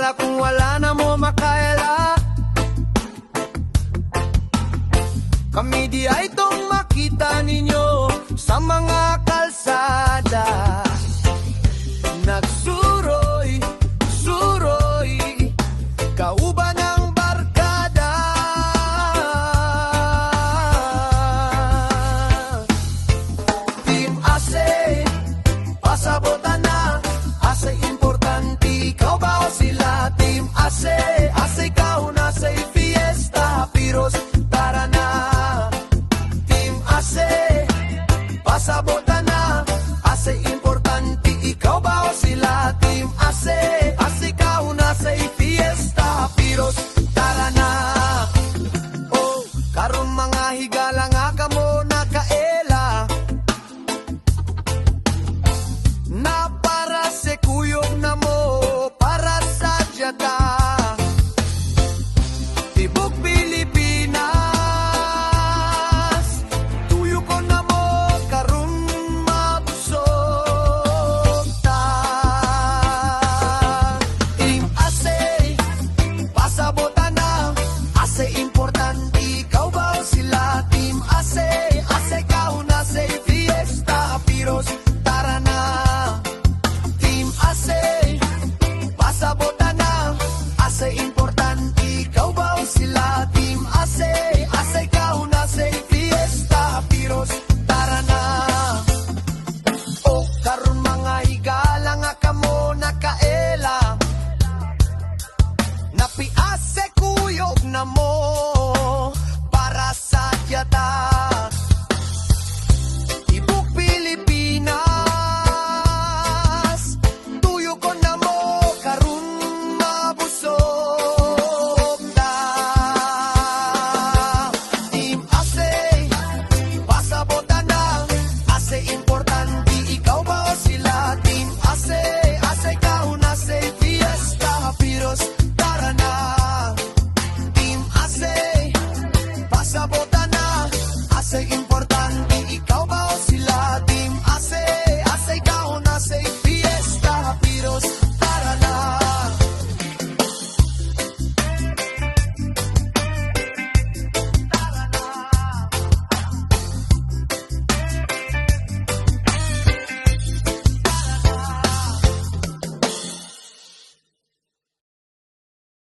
Tila kung wala na mo makaela. Kami di ay itong makita ninyo sa mga kalsada. Nagsuroy, suroy, kauban ng barkada. Team Ase, pasabotan na. Ase importante, ikaw ba o sila? Team Ase, Ase ikaw na sa fiesta. Piros, tara na. Team Ase, pasabotan na. Ase importante, ikaw ba o sila? Team Ase, Ase ikaw na sa fiesta. Piros, tara na. Oh, karon mga higala nga kamo nakaela. Na para sa kuyog na mo, para sa jata. Tibok Pilipinas, tuyo ko na mo karon mabusog ta. Team Ase, pasabotan na. Ase importante, ikaw ba o sila? Team Ase, Ase ikaw na sa fiesta. Piros, tara na. Team Ase, pasabotan na. Ase importante, ikaw ba o sila? Team Ase,